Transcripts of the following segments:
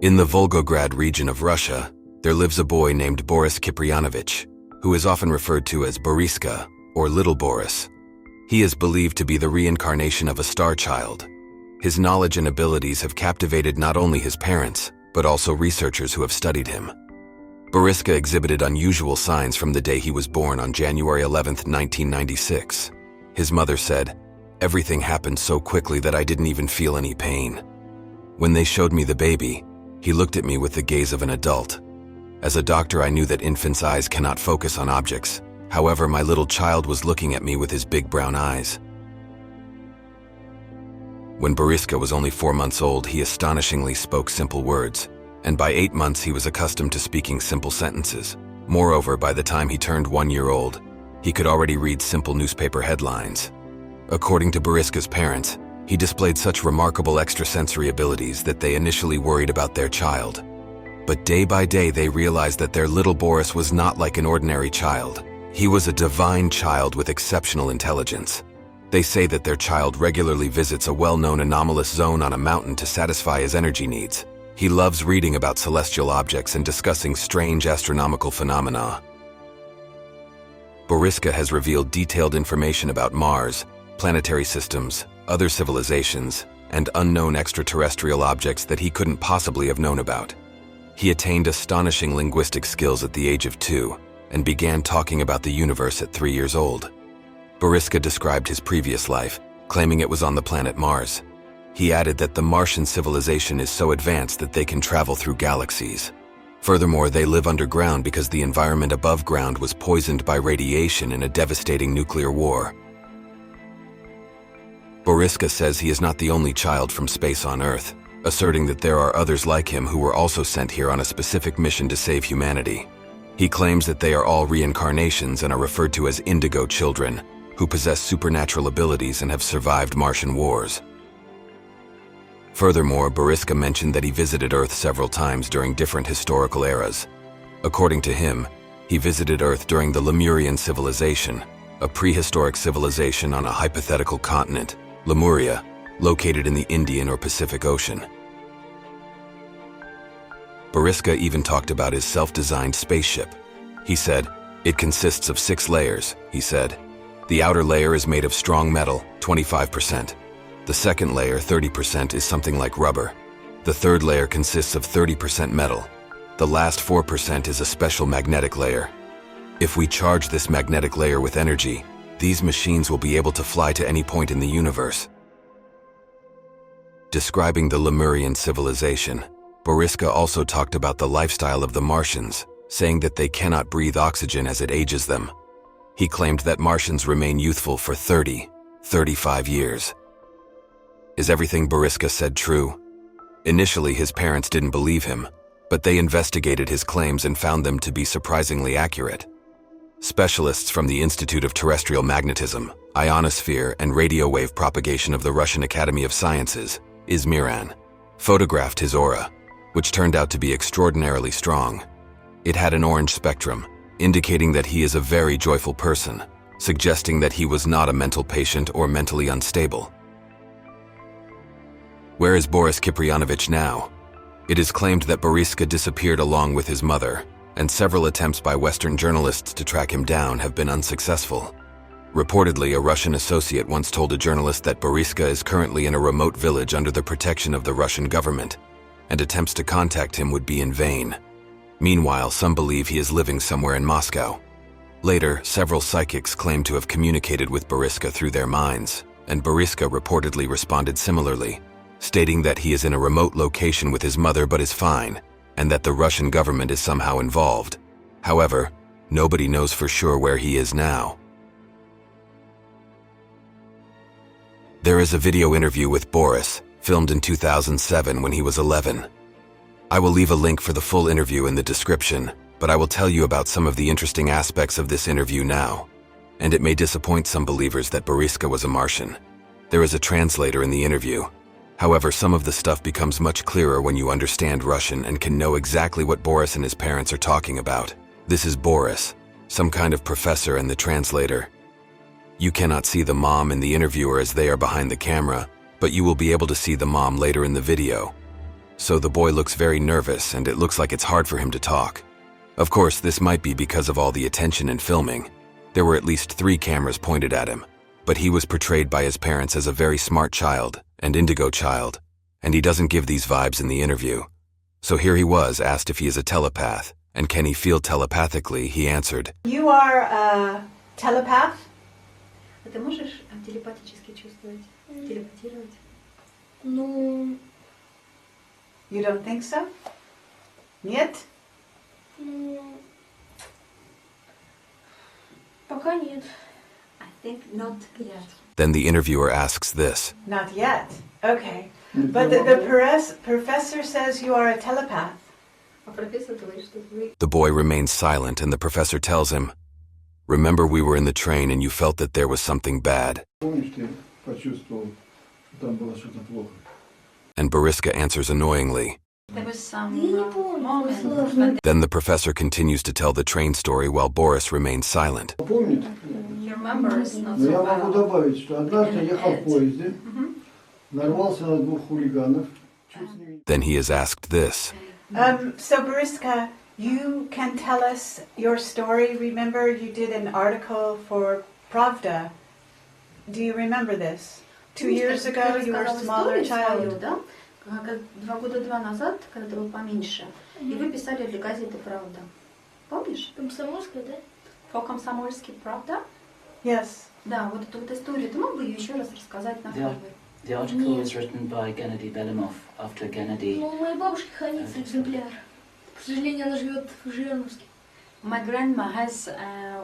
In the Volgograd region of Russia, there lives a boy named Boris Kipriyanovich, who is often referred to as Boriska, or Little Boris. He is believed to be the reincarnation of a star child. His knowledge and abilities have captivated not only his parents, but also researchers who have studied him. Boriska exhibited unusual signs from the day he was born on January 11, 1996. His mother said, "Everything happened so quickly that I didn't even feel any pain. When they showed me the baby, he looked at me with the gaze of an adult. As a doctor, I knew that infants' eyes cannot focus on objects. However, my little child was looking at me with his big brown eyes." When Boriska was only 4 months old, he astonishingly spoke simple words, and by 8 months he was accustomed to speaking simple sentences. Moreover, by the time he turned 1 year old, he could already read simple newspaper headlines. According to Boriska's parents, he displayed such remarkable extrasensory abilities that they initially worried about their child. But day by day they realized that their little Boris was not like an ordinary child. He was a divine child with exceptional intelligence. They say that their child regularly visits a well-known anomalous zone on a mountain to satisfy his energy needs. He loves reading about celestial objects and discussing strange astronomical phenomena. Boriska has revealed detailed information about Mars, planetary systems, other civilizations, and unknown extraterrestrial objects that he couldn't possibly have known about. He attained astonishing linguistic skills at the age of 2 and began talking about the universe at 3 years old. Boriska described his previous life, claiming it was on the planet Mars. He added that the Martian civilization is so advanced that they can travel through galaxies. Furthermore, they live underground because the environment above ground was poisoned by radiation in a devastating nuclear war. Boriska says he is not the only child from space on Earth, asserting that there are others like him who were also sent here on a specific mission to save humanity. He claims that they are all reincarnations and are referred to as indigo children, who possess supernatural abilities and have survived Martian wars. Furthermore, Boriska mentioned that he visited Earth several times during different historical eras. According to him, he visited Earth during the Lemurian civilization, a prehistoric civilization on a hypothetical continent, Lemuria, located in the Indian or Pacific Ocean. Boriska even talked about his self-designed spaceship. He said, "It consists of 6 layers," he said. "The outer layer is made of strong metal, 25%. The second layer, 30%, is something like rubber. The third layer consists of 30% metal. The last 4% is a special magnetic layer. If we charge this magnetic layer with energy, these machines will be able to fly to any point in the universe." Describing the Lemurian civilization, Boriska also talked about the lifestyle of the Martians, saying that they cannot breathe oxygen as it ages them. He claimed that Martians remain youthful for 35 years. Is everything Boriska said true? Initially, his parents didn't believe him, but they investigated his claims and found them to be surprisingly accurate. Specialists from the Institute of Terrestrial Magnetism, Ionosphere, and Radio Wave Propagation of the Russian Academy of Sciences, Izmiran, photographed his aura, which turned out to be extraordinarily strong. It had an orange spectrum, indicating that he is a very joyful person, suggesting that he was not a mental patient or mentally unstable. Where is Boris Kipriyanovich now? It is claimed that Boriska disappeared along with his mother, and several attempts by Western journalists to track him down have been unsuccessful. Reportedly, a Russian associate once told a journalist that Boriska is currently in a remote village under the protection of the Russian government, and attempts to contact him would be in vain. Meanwhile, some believe he is living somewhere in Moscow. Later, several psychics claimed to have communicated with Boriska through their minds, and Boriska reportedly responded similarly, stating that he is in a remote location with his mother but is fine, and that the Russian government is somehow involved. However, nobody knows for sure where he is now. There is a video interview with Boris, filmed in 2007 when he was 11. I will leave a link for the full interview in the description, but I will tell you about some of the interesting aspects of this interview now. And it may disappoint some believers that Boriska was a Martian. There is a translator in the interview. However, some of the stuff becomes much clearer when you understand Russian and can know exactly what Boris and his parents are talking about. This is Boris, some kind of professor, and the translator. You cannot see the mom and the interviewer as they are behind the camera, but you will be able to see the mom later in the video. So the boy looks very nervous and it looks like it's hard for him to talk. Of course, this might be because of all the attention and filming. There were at least 3 cameras pointed at him, but he was portrayed by his parents as a very smart child, an indigo child, and he doesn't give these vibes in the interview. So here he was asked if he is a telepath, and can he feel telepathically, he answered, You are a telepath? А ты можешь телепатически чувствовать, телепатировать? Ну, You don't think so? Нет? пока нет. I think not yet. Then the interviewer asks this. Not yet. Okay. But the professor says you are a telepath. А профессор говорит, что вы... The boy remains silent and the professor tells him, Remember we were in the train and you felt that there was something bad. Помнишь, ты почувствовал, что там было что-то плохо? And Boriska answers annoyingly. There was some Я не помню, moment сложно. when Then the professor continues to tell the train story while Boris remains silent. Помнит? he remembers not Но so я могу well. добавить, что однажды я ехал в поезде, нарвался на 2 хулиганов. Чуть с ними... Then he is asked this. So Boriska, you can tell us your story. Remember you did an article for Pravda. Do you remember this? 2 years ago you were a smaller child. Да? 2 года назад, когда ты был поменьше, и вы писали для газеты «Правда». Помнишь? Комсомольская, да? По комсомольски «Правда»? Yes. Да, вот эту вот историю. Ты мог бы ее еще раз рассказать на камеру? The article was written by Gennady Belimov after Gennady. Ну, у моей бабушки хранится экземпляр. К сожалению, она живет в Жирновске. My grandma has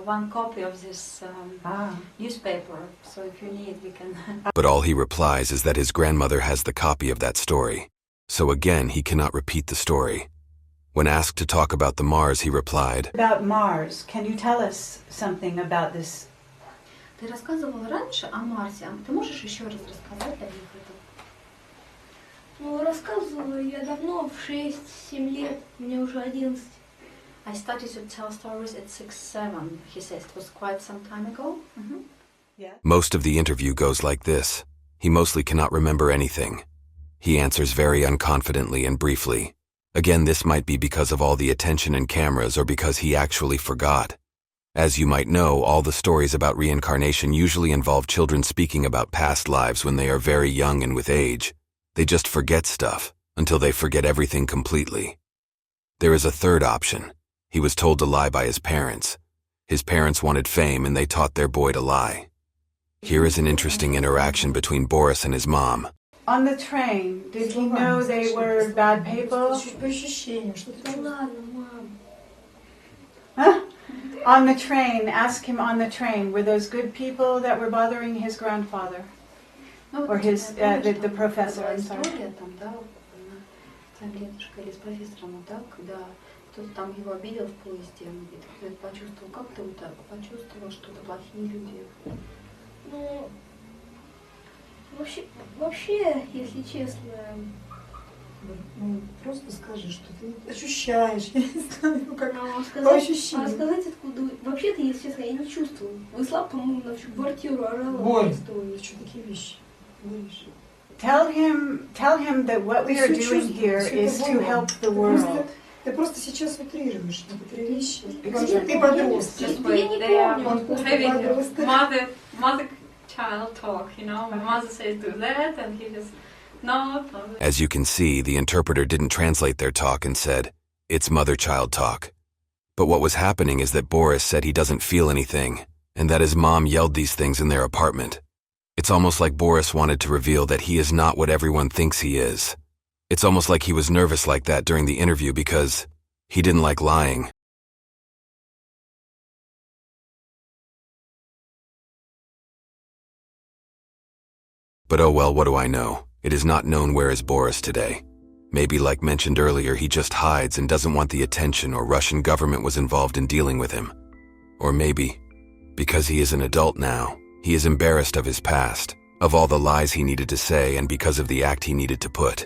one copy of this Ah. newspaper, so if you need, we can... But all he replies is that his grandmother has the copy of that story. So again, he cannot repeat the story. When asked to talk about the Mars, he replied, About Mars, can you tell us something about this? Ты рассказывал раньше о Марсе, а ты можешь еще раз рассказать о них? Ну, рассказывала я давно, в 6-7 лет, мне уже 11. I started to tell stories at 6-7, he says. It was quite some time ago. Yeah. Most of the interview goes like this. He mostly cannot remember anything. He answers very unconfidently and briefly. Again, this might be because of all the attention and cameras or because he actually forgot. As you might know, all the stories about reincarnation usually involve children speaking about past lives when they are very young and with age. They just forget stuff until they forget everything completely. There is a third option. He was told to lie by his parents. His parents wanted fame and they taught their boy to lie. Here is an interesting interaction between Boris and his mom. On the train, did he know they were bad people? Да ладно, мам. Huh? On the train, ask him on the train, were those good people that were bothering his grandfather? Or his, the professor, I'm sorry. История там, да, там дедушка или с профессором, да, когда кто-то там его обидел в поезде, и ты почувствовал, как ты вот так почувствовал, что это плохие люди? Ну, вообще, если честно, Ну, просто скажи, что ты ощущаешь, я не знаю, ну как по сказать, ощущениям. рассказать откуда... Вообще-то, если честно, я не чувствую. Вы слаб, по-моему, на всю квартиру орала. Боль, что такие вещи, говоришь. Tell him that what we are doing here is to help the world. Ты просто сейчас утрируешь некоторые вещи. Exactly. Ты подросток. Just Я не wait, they are помню. having mother-child talk, you know. My mother says do that, and he just, no. As you can see, the interpreter didn't translate their talk and said, "It's mother-child talk." But what was happening is that Boris said he doesn't feel anything, and that his mom yelled these things in their apartment. It's almost like Boris wanted to reveal that he is not what everyone thinks he is. It's almost like he was nervous like that during the interview because he didn't like lying. But oh well, what do I know? It is not known where is Boris today. Maybe, like mentioned earlier, he just hides and doesn't want the attention, or Russian government was involved in dealing with him. Or maybe, because he is an adult now, he is embarrassed of his past, of all the lies he needed to say, and because of the act he needed to put.